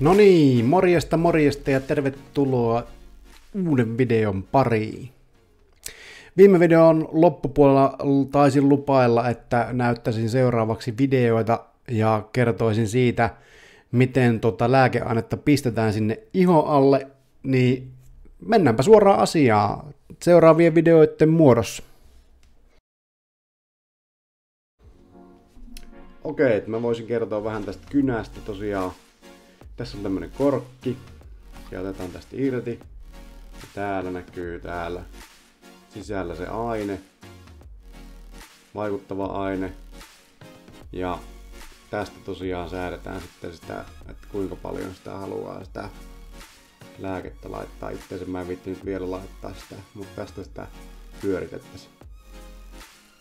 No niin, morjesta ja tervetuloa uuden videon pariin. Viime videon loppupuolella taisin lupailla, että näyttäisin seuraavaksi videoita ja kertoisin siitä, miten lääkeainetta pistetään sinne ihon alle, niin mennäänpä suoraan asiaan seuraavien videoiden muodossa. Okei, mä voisin kertoa vähän tästä kynästä tosiaan. Tässä on tämmönen korkki. Ja otetaan tästä irti. Ja täällä näkyy sisällä se aine. Vaikuttava aine. Ja tästä tosiaan säädetään sitten sitä, että kuinka paljon sitä haluaa sitä lääkettä laittaa. Itse asiassa mä en viitti nyt vielä laittaa sitä, mutta tästä sitä pyöritettäisiin.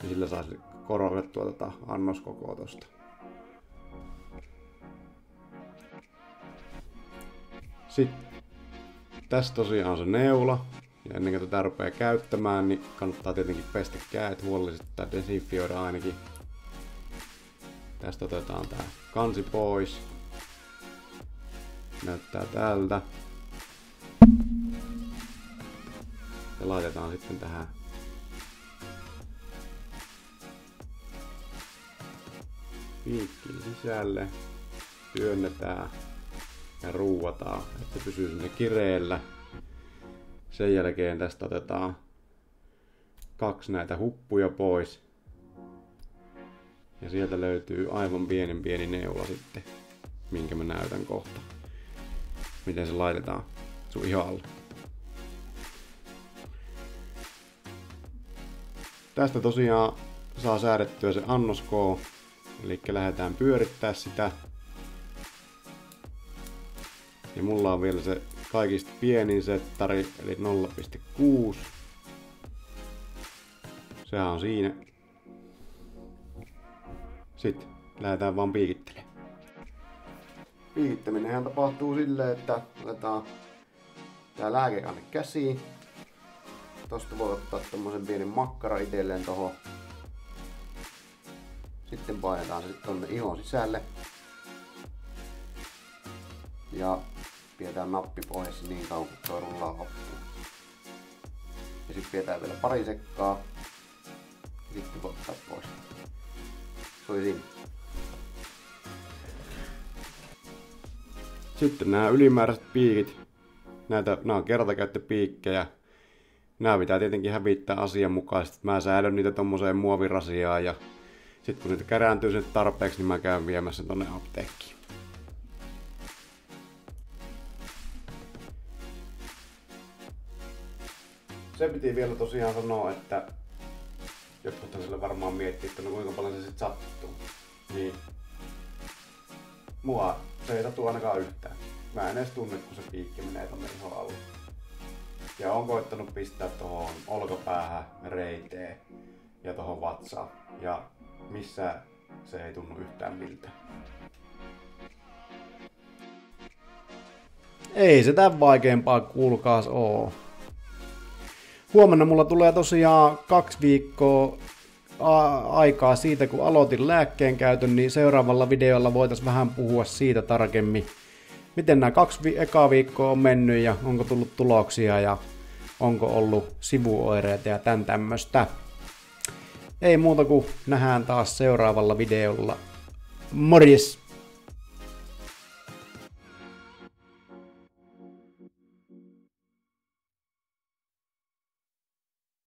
Ja sillä saisi korotettua annoskokoa tosta. Sitten tässä tosiaan on se neula, ja ennen kuin tätä rupeaa käyttämään, niin kannattaa tietenkin pestä kädet huolellisesti tai desinfioida ainakin. Tästä otetaan tää kansi pois. Näyttää tältä. Ja laitetaan sitten tähän piikkiin sisälle. Työnnetään ja ruuvataan, että pysyy sinne kireellä. Sen jälkeen tästä otetaan 2 näitä huppuja pois. Ja sieltä löytyy aivan pieni neula sitten, minkä mä näytän kohta. Miten se laitetaan sun ihon alle. Tästä tosiaan saa säädettyä se annoskoo. Eli lähdetään pyörittää sitä. Ja mulla on vielä se kaikista pienin settari, eli 0,6. Sehän on siinä. Sitten lähdetään vaan piikittelemään. Piikittäminenhän tapahtuu silleen, että otetaan tää lääkeaine käsiin. Tosta voi ottaa tommosen pienen makkara itselleen tohon. Sitten painetaan se tonne ihon sisälle. Ja pidetään nappi pohjassa niin kauan kun tuo rullaa loppuun. Ja sitten pidetään vielä pari sekkaa. Ja sitten voi ottaa pois. Se oli siinä. Sitten nämä ylimääräiset piikit. Nämä on kertakäyttöpiikkejä. Nämä pitää tietenkin hävittää asianmukaisesti. Mä säädön niitä tommoseen muovirasiaan ja sitten kun niitä kerääntyy sinne tarpeeksi, niin mä käyn viemässä tonne apteekkiin. Se piti vielä tosiaan sanoa, että jotkuthan sille varmaan miettii, että no kuinka paljon se sit sattuu. Niin mua se ei satu ainakaan yhtään. Mä en edes tunne, kun se piikki menee tonne ihon alle. Ja oon koittanut pistää tohon olkapäähän, reiteen ja tohon vatsaan. Ja missään se ei tunnu yhtään miltään. Ei se tän vaikeampaa kuulkaas oo. Huomenna mulla tulee tosiaan 2 viikkoa aikaa siitä, kun aloitin lääkkeen käytön, niin seuraavalla videolla voitaisiin vähän puhua siitä tarkemmin, miten nämä 2 ekaa viikkoa on mennyt ja onko tullut tuloksia ja onko ollut sivuoireita ja tän tämmöstä. Ei muuta kuin nähdään taas seuraavalla videolla. Morjes!